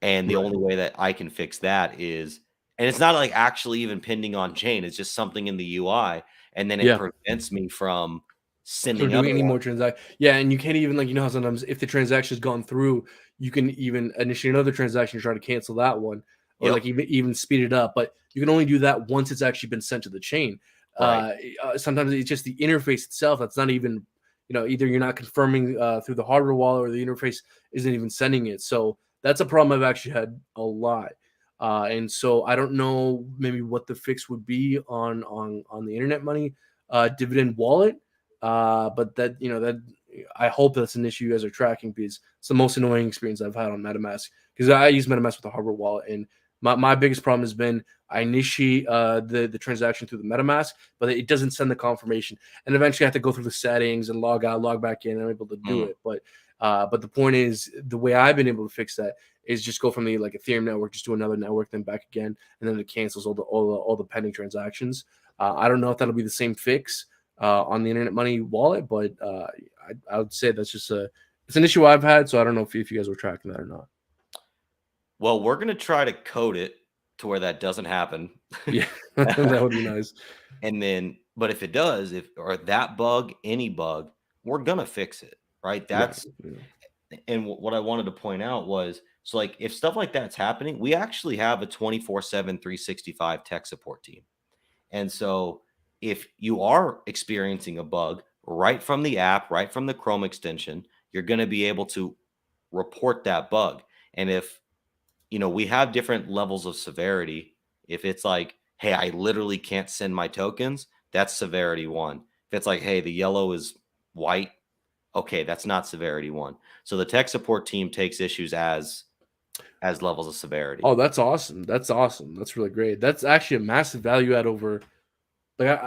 and the right. only way that I can fix that is, and it's not like actually even pending on chain. It's just something in the UI, and then it Yeah. prevents me from From sending doing other any ones. more yeah, and you can't even like how sometimes if the transaction's gone through, you can even initiate another transaction to try to cancel that one, or like Yep. even speed it up. But you can only do that once it's actually been sent to the chain. Right. Sometimes it's just the interface itself that's not even either you're not confirming through the hardware wallet or the interface isn't even sending it. So that's a problem I've actually had a lot. And so I don't know maybe what the fix would be on the internet money dividend wallet. But that I hope that's an issue you guys are tracking because it's the most annoying experience I've had on MetaMask because I use MetaMask with a hardware wallet and my biggest problem has been I initiate the transaction through the MetaMask, but it doesn't send the confirmation, and eventually I have to go through the settings and log out, log back in, and I'm able to do Mm. it. But the point is the way I've been able to fix that is just go from the like Ethereum network just to another network, then back again, and then it cancels all the pending transactions. I don't know if that'll be the same fix on the Internet Money wallet, but I would say that's just it's an issue I've had. So I don't know if you guys were tracking that or not. Well, we're gonna try to code it to where that doesn't happen. Yeah, that would be nice. And then, but if it does, if or that bug, any bug, we're gonna fix it, right? Right. That's Yeah. and what I wanted to point out was so like if stuff like that's happening, we actually have a 24/7 365 tech support team. And so if you are experiencing a bug right from the app, right from the Chrome extension, you're going to be able to report that bug. And if we have different levels of severity. If it's like, hey, I literally can't send my tokens, that's severity 1. If it's like, hey, the yellow is white, okay, that's not severity 1. So the tech support team takes issues as levels of severity. Oh, that's awesome. That's awesome. That's really great. That's actually a massive value add over like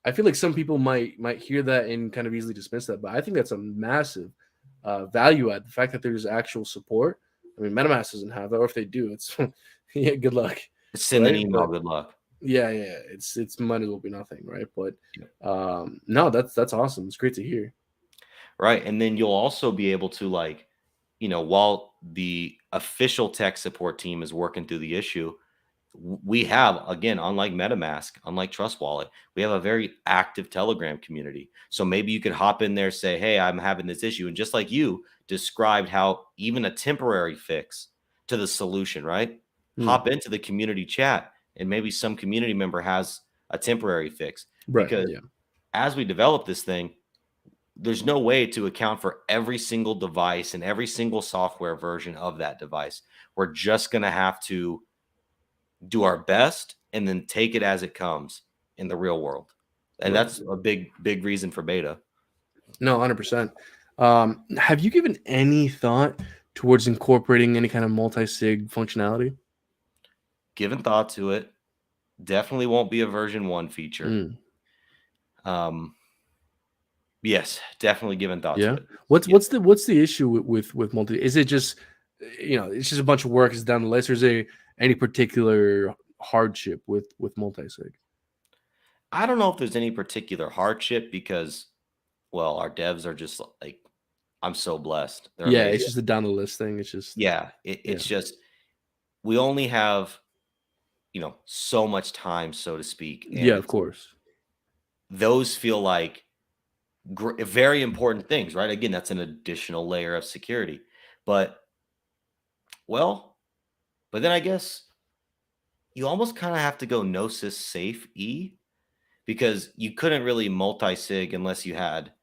I feel like some people might hear that and kind of easily dismiss that, but I think that's a massive value add. The fact that there's actual support. I mean, MetaMask doesn't have that, or if they do, it's yeah, good luck, Send an right? email, But good luck. yeah, it's might as well be nothing, right? But Yeah. no, that's awesome. It's great to hear. Right. And then you'll also be able to like, while the official tech support team is working through the issue, we have, again, unlike MetaMask, unlike Trust Wallet, we have a very active Telegram community. So maybe you could hop in there, say, hey, I'm having this issue. And just like you described how even a temporary fix to the solution, right? Hmm. Hop into the community chat and maybe some community member has a temporary fix. Right. Because Yeah. as we develop this thing, there's no way to account for every single device and every single software version of that device. We're just going to have to do our best and then take it as it comes in the real world. And Right. that's a big reason for beta. No, 100%. Have you given any thought towards incorporating any kind of multi-sig functionality? Given thought to it, Definitely won't be a version 1 feature. Mm, Um, yes, definitely given thought to yeah. it. What's Yeah. what's the issue with multi? Is it just it's just a bunch of work is down the list, or is there any particular hardship with multi-sig? I don't know if there's any particular hardship because, well, our devs are just like, I'm so blessed. They're Yeah, it's amazing. just a down the list thing. It's just Yeah, yeah, it's just we only have, so much time, so to speak, yeah, of and course. those feel like very important things, right? Again, that's an additional layer of security. But well, but then I guess you almost kind of have to go Gnosis safe E because you couldn't really multi-sig unless you had,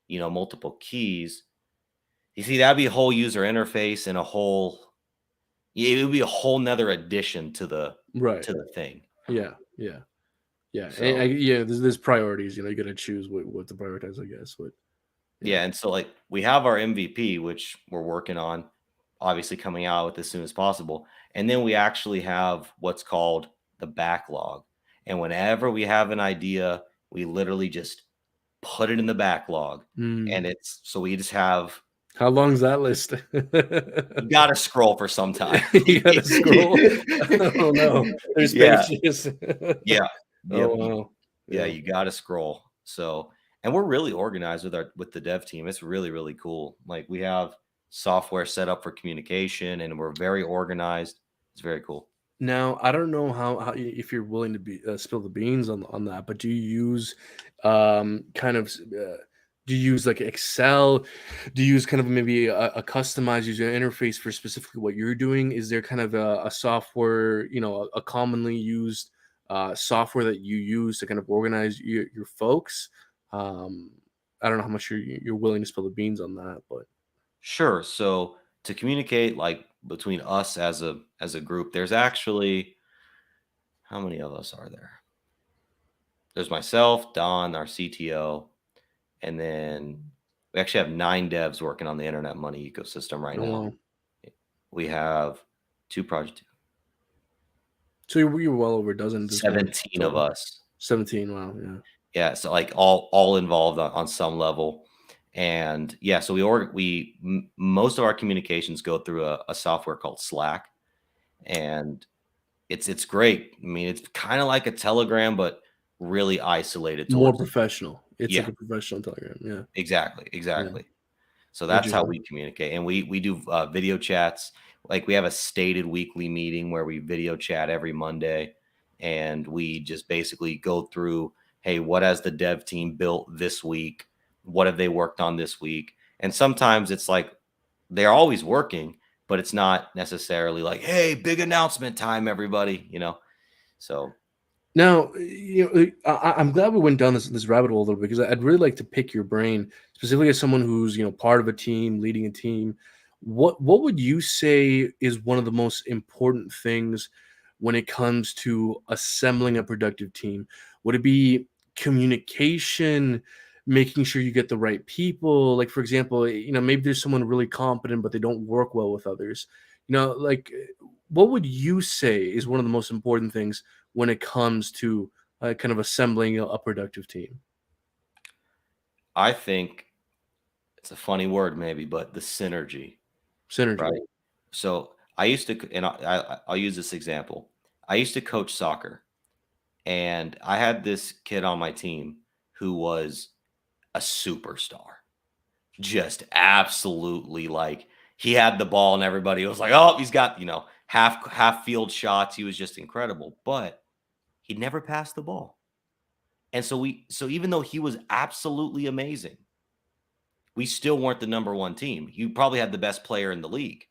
multiple keys. You see, that'd be a whole user interface and it would be a whole nother addition to the Right. thing. Yeah. Yeah. Yeah. And So yeah, there's priorities. You got to choose what to prioritize, I guess. But yeah. yeah, and so like we have our MVP, which we're working on, obviously coming out with as soon as possible. And then we actually have what's called the backlog. And whenever we have an idea, we literally just put it in the backlog. Mm. And it's so we just have How long's that list? you gotta scroll for some time. You got to scroll. Oh no, there's Yeah. pages. Yeah. Oh Yep. wow. Yeah, Yeah. you gotta scroll. So, and we're really organized with the dev team. It's really, really cool. Like we have software set up for communication and we're very organized. It's very cool. Now, I don't know if you're willing to be spill the beans on that, but do you use kind of do you use like Excel? Do you use kind of maybe a customized user interface for specifically what you're doing? Is there kind of a software, a commonly used software that you use to kind of organize your folks? Um, I don't know how much you're willing to spill the beans on that, but Sure. So to communicate like between us as a group, there's actually how many of us are there? There's myself, Don, our CTO, and then we actually have 9 devs working on the internet money ecosystem right oh now. well. We have 2 projects, So you're well over a dozen at this point 17 of total. us. 17. Wow. Yeah. Yeah, so like all involved on some level. And yeah, so most of our communications go through a software called Slack, and it's great. I mean, it's kind of like a Telegram, but really isolated More towards professional. It's like yeah, a professional Telegram, yeah, exactly, yeah, exactly. So that's how interesting. we communicate, and we do video chats. Like we have a stated weekly meeting where we video chat every Monday, and we just basically go through, hey, what has the dev team built this week? What have they worked on this week? And sometimes it's like they're always working, but it's not necessarily like, hey, big announcement time, everybody. So Now, I'm glad we went down this rabbit hole a little bit because I'd really like to pick your brain, specifically as someone who's part of a team, leading a team. What would you say is one of the most important things when it comes to assembling a productive team? Would it be communication, making sure you get the right people? Like, for example, maybe there's someone really competent, but they don't work well with others. Like, what would you say is one of the most important things when it comes to kind of assembling a productive team? I think it's a funny word, maybe, but the synergy. Synergy. Right. So I used to, and I'll use this example. I used to coach soccer, and I had this kid on my team who was a superstar, just absolutely like he had the ball, and everybody was like, "Oh, he's got half field shots." He was just incredible, but he never passed the ball, and so even though he was absolutely amazing, we still weren't the number one team. You probably had the best player in the league.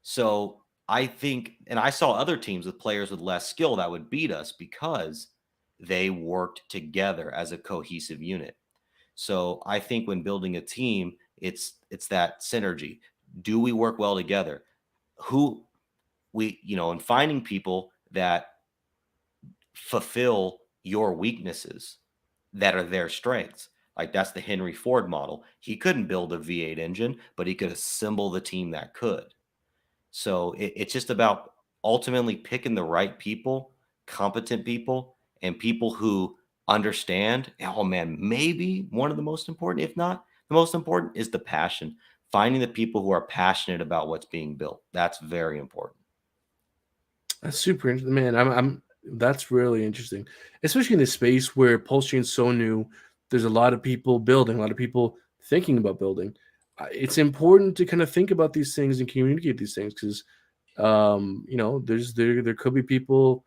So I think, and I saw other teams with players with less skill that would beat us because they worked together as a cohesive unit. So I think when building a team, it's that synergy. Do we work well together? Who and finding people that fulfill your weaknesses that are their strengths. Like that's the Henry Ford model. He couldn't build a V8 engine, but he could assemble the team that could. So it's just about ultimately picking the right people competent people and people who understand. Oh man, maybe one of the most important, if not the most important, is the passion. Finding the people who are passionate about what's being built. That's very important. That's super interesting, man. That's really interesting, especially in this space where Pulse Chain's so new. There's a lot of people building, a lot of people thinking about building. It's important to kind of think about these things and communicate these things because, there could be people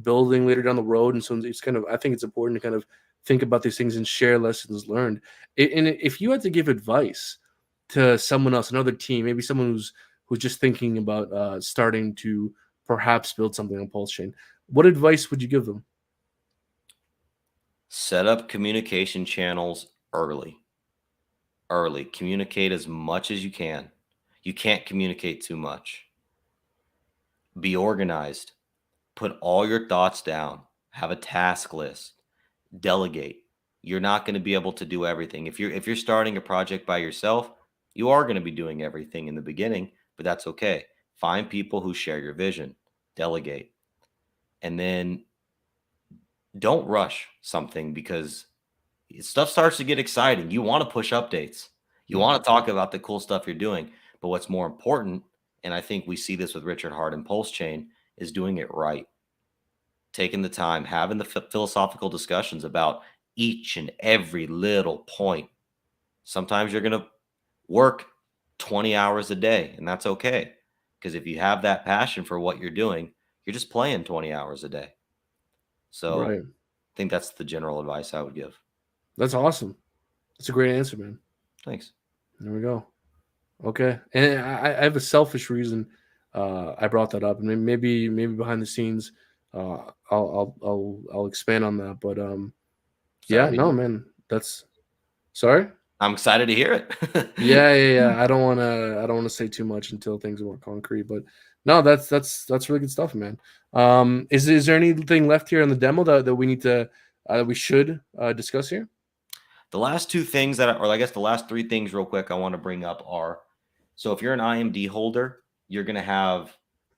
building later down the road, and so it's kind of I think it's important to kind of think about these things and share lessons learned. And if you had to give advice to someone else, another team, maybe someone who's just thinking about starting to perhaps build something on Pulse Chain, what advice would you give them? Set up communication channels early. Early. Communicate as much as you can. You can't communicate too much. Be organized. Put all your thoughts down. Have a task list. Delegate. You're not going to be able to do everything. If you're starting a project by yourself, you are going to be doing everything in the beginning, but that's okay. Find people who share your vision. Delegate. And then don't rush something because stuff starts to get exciting. You want to push updates. You Mm. want to talk about the cool stuff you're doing. But what's more important, and I think we see this with Richard Hart and Pulse Chain, is doing it right. Taking the time, having the philosophical discussions about each and every little point. Sometimes you're going to work 20 hours a day, and that's okay. Because if you have that passion for what you're doing, you're just playing 20 hours a day. So Right. I think that's the general advice I would give. That's awesome. That's a great answer, man. Thanks. There we go. Okay. And I have a selfish reason I brought that up, and maybe behind the scenes, I'll expand on that. But yeah, Excited to no, hear. man, that's sorry. I'm excited to hear it. Yeah. I don't wanna say too much until things are more concrete. But no, that's really good stuff, man. Is there anything left here on the demo that we need to that we should discuss here? The last two things or I guess the last three things, real quick, I want to bring up are, so if you're an IMD holder, you're going to have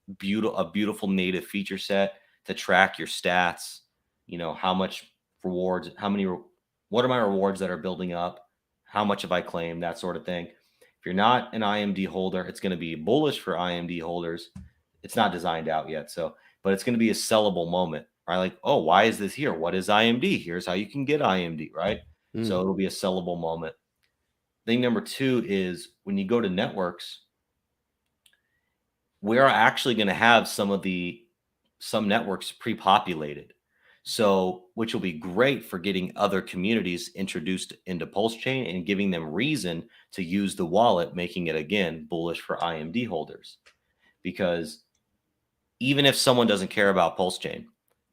a beautiful native feature set to track your stats. How much rewards, what are my rewards that are building up? How much have I claimed? That sort of thing. If you're not an IMD holder, it's going to be bullish for IMD holders. It's not designed out yet, but it's going to be a sellable moment, right? Like, oh, why is this here? What is IMD? Here's how you can get IMD, right? Mm, So it'll be a sellable moment. Thing number two is when you go to networks, we're actually going to have some networks pre-populated. So, which will be great for getting other communities introduced into Pulse Chain and giving them reason to use the wallet, making it again bullish for IMD holders. Because even if someone doesn't care about Pulse Chain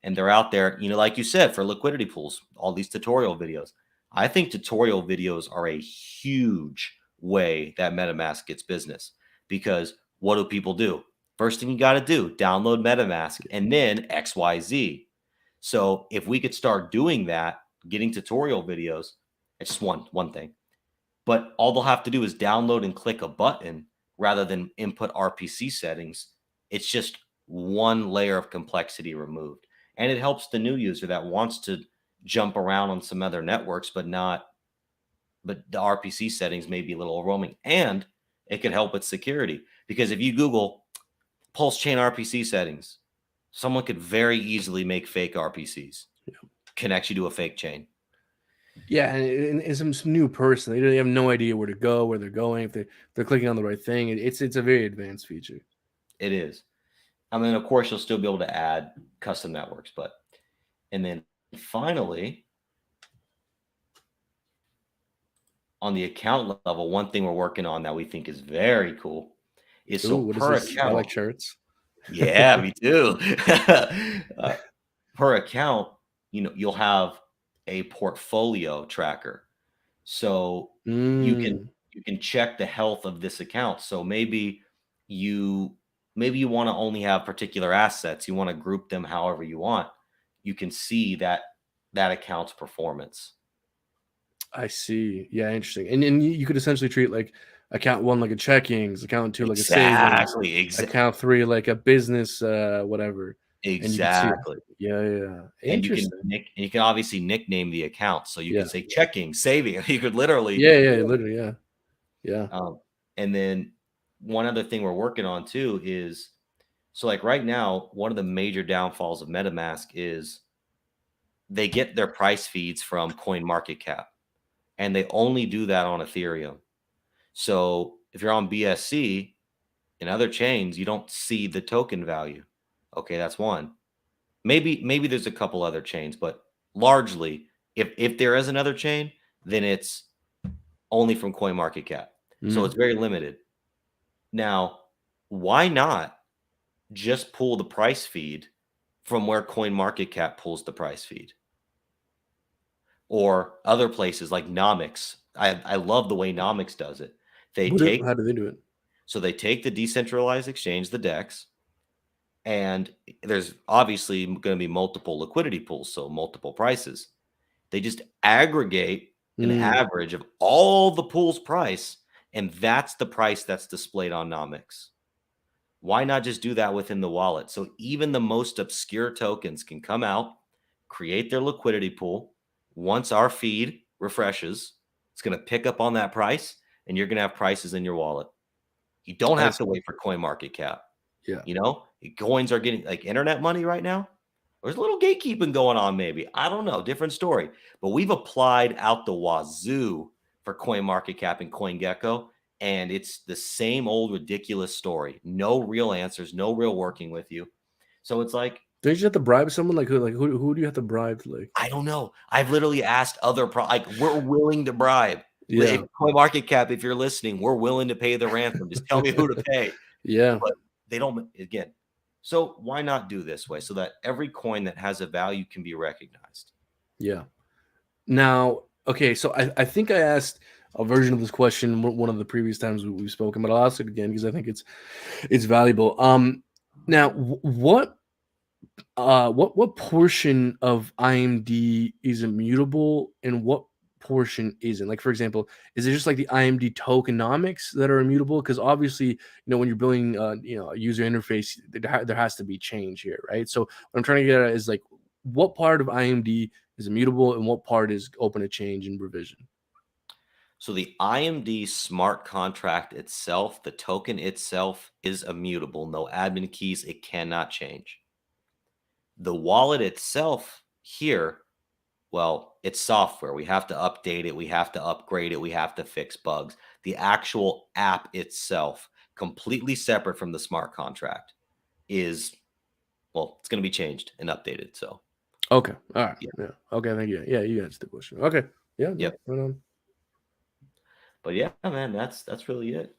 and they're out there, like you said, for liquidity pools, all these tutorial videos, I think tutorial videos are a huge way that MetaMask gets business, because what do people do? First thing you got to do, download MetaMask and then XYZ. So if we could start doing that, getting tutorial videos, it's just one thing. But all they'll have to do is download and click a button rather than input RPC settings. It's just one layer of complexity removed. And it helps the new user that wants to jump around on some other networks, but the RPC settings may be a little overwhelming. And it could help with security, because if you Google Pulse Chain RPC settings, someone could very easily make fake RPCs, connect you to a fake chain. yeah, and some new person, they have no idea where to go, where they're going, if they're clicking on the right thing. It's a very advanced feature. It is. I mean, of course, you'll still be able to add custom networks, and then finally, on the account level, one thing we're working on that we think is very cool is, Ooh, so what is per this? I like account. charts. Yeah, me too. uh, per account, you'll have a portfolio tracker. So you can Mm, you can check the health of this account. So you maybe you want to only have particular assets. You want to group them however you want. You can see that account's performance. I see. Yeah, interesting. And you could essentially treat like account one like a checkings, account two like a savings, Exactly. account three like a business, whatever. and you can see it. Exactly. Yeah, yeah. And Interesting. you can obviously nickname the account. So you Yeah. could say checking, saving. You could literally Yeah, yeah, literally, yeah. Yeah. and then one other thing we're working on too is so like right now, one of the major downfalls of MetaMask is they get their price feeds from CoinMarketCap and they only do that on Ethereum. So if you're on BSC and other chains, you don't see the token value. Okay, that's one. Maybe there's a couple other chains, but largely, if there is another chain, then it's only from CoinMarketCap. So Mhm. it's very limited. Now, why not just pull the price feed from where CoinMarketCap pulls the price feed? Or other places like Nomics. I love the way Nomics does it. They take How do they do it? they take the decentralized exchange, the DEX, and there's obviously going to be multiple liquidity pools, so multiple prices. They just aggregate an Mm, average of all the pool's price, and that's the price that's displayed on Nomics. Why not just do that within the wallet? So even the most obscure tokens can come out, create their liquidity pool. Once our feed refreshes, it's going to pick up on that price, and you're going to have prices in your wallet. You don't I have to see. wait for CoinMarketCap. Yeah. You know, coins are getting like internet money right now. There's a little gatekeeping going on, maybe. I don't know. Different story. But we've applied out the wazoo for CoinMarketCap and CoinGecko, and it's the same old ridiculous story. No real answers, no real working with you. So it's like, Don't you have to bribe someone? Who do you have to bribe? Like, I don't know. I've literally asked like, we're willing to bribe. If yeah. CoinMarketCap, if you're listening, we're willing to pay the ransom. Just tell me who to pay. Yeah. But they don't, again. So why not do this way so that every coin that has a value can be recognized? Yeah. Now, okay, so I think I asked a version of this question one of the previous times we've spoken, but I'll ask it again because I think it's valuable. Now, what portion of IMD is immutable and what portion isn't? Like, for example, is it just like the IMD tokenomics that are immutable? Because obviously, when you're building, a user interface, there has to be change here, right? So what I'm trying to get at is like, what part of IMD is immutable and what part is open to change and revision? So the IMD smart contract itself, the token itself is immutable. No admin keys. It cannot change. The wallet itself here, well, it's software. We have to update it. We have to upgrade it. We have to fix bugs. The actual app itself, completely separate from the smart contract, is, well, it's going to be changed and updated. So, Okay, all right, yeah. yeah, okay, thank you. Yeah, you answered the question. Okay, yeah, no, Yep. right on. But yeah, man, that's really it.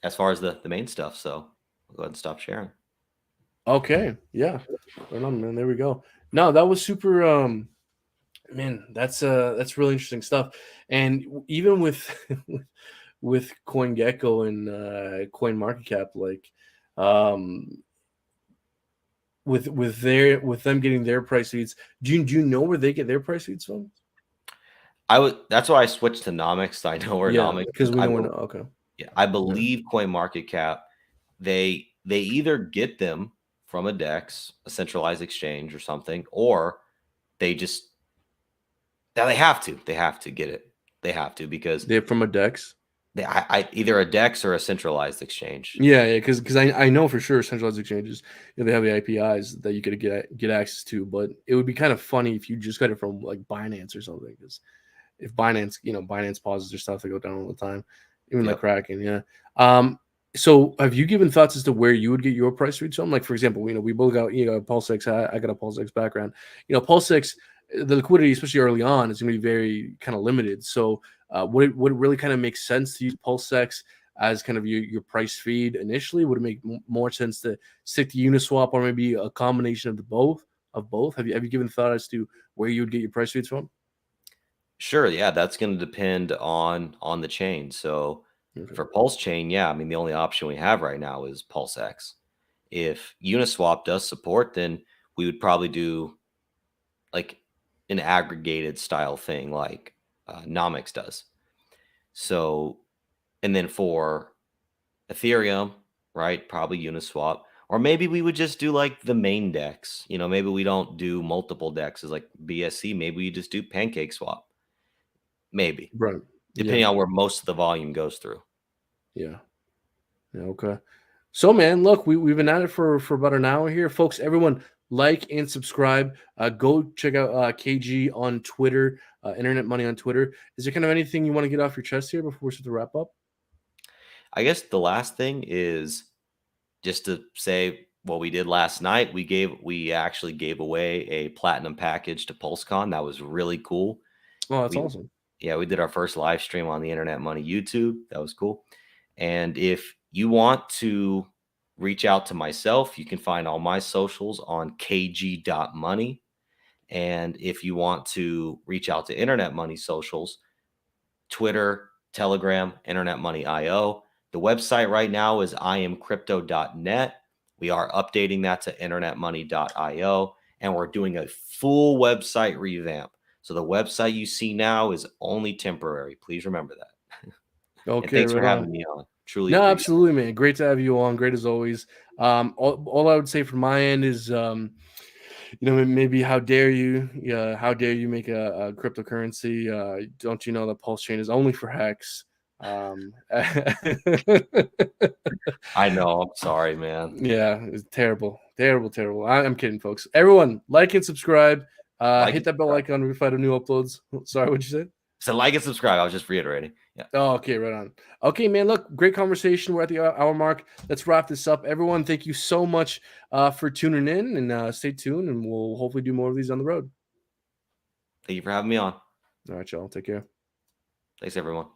As far as the main stuff. So I'll go ahead and stop sharing. Okay, yeah, right on, man. There we go. No, that was super. Man, that's really interesting stuff. And even with with CoinGecko and CoinMarketCap, like um, with them getting their price feeds, do you know where they get their price feeds from? That's why I switched to Nomics. I know where Yeah, Nomics because is. we know we're not okay. Yeah, I Yeah, believe CoinMarketCap, they either get them from a DEX, a centralized exchange or something, or they just now they have to get it. They have to because they're from a Dex. either a DEX or a centralized exchange. Yeah, yeah, because I know for sure centralized exchanges, they have the APIs that you could get access to, but it would be kind of funny if you just got it from like Binance or something. Because if Binance pauses their stuff, they go down all the time, even like Yep. Kraken. Yeah. So have you given thoughts as to where you would get your price read from? Like for example, we both got PulseX. I got a PulseX background. PulseX, the liquidity, especially early on, is going to be very kind of limited. So would it really kind of make sense to use PulseX as kind of your price feed initially? Would it make more sense to stick to Uniswap or maybe a combination of the both? Have you given thought as to where you would get your price feeds from? Sure, yeah, that's going to depend on the chain. So Okay. for Pulse Chain, yeah, I mean the only option we have right now is PulseX. If Uniswap does support, then we would probably do like an aggregated style thing like Nomics does. So, and then for Ethereum, right, probably Uniswap. Or maybe we would just do like the main decks. Maybe we don't do multiple decks as like BSC. Maybe we just do Pancake Swap. Maybe, Right. Yeah. depending on where most of the volume goes through. Yeah. Yeah. Okay. So, man, look, we've been at it for about an hour here, folks. Everyone, like and subscribe. Go check out KG on Twitter, Internet Money on Twitter. Is there kind of anything you want to get off your chest here before we start to wrap up? I guess the last thing is just to say what we did last night. We actually gave away a platinum package to PulseCon. That was really cool. Oh, that's We awesome. Yeah, we did our first live stream on the Internet Money YouTube. That was cool. And if you want to reach out to myself, you can find all my socials on kg.money. And if you want to reach out to Internet Money socials, Twitter, Telegram, Internet Money IO. The website right now is iamcrypto.net. We are updating that to internetmoney.io, and we're doing a full website revamp. So the website you see now is only temporary. Please remember that. And Okay, thanks for right on. having me on. Truly No, appreciate absolutely, man. Great to have you on. Great as always. All I would say from my end is, maybe how dare you? Yeah, how dare you make a cryptocurrency? Don't you know that Pulse Chain is only for hacks? I know. I'm sorry, man. Yeah, it's terrible, terrible, terrible. I'm kidding, folks. Everyone, like and subscribe. Like Hit and that bell subscribe. icon to notify of new uploads. Sorry, what'd you say? So like and subscribe. I was just reiterating. Yeah. Oh, okay, right on. Okay, man. Look, great conversation. We're at the hour mark. Let's wrap this up. Everyone, thank you so much for tuning in, and stay tuned, and we'll hopefully do more of these on the road. Thank you for having me on. All right, y'all. Take care. Thanks, everyone.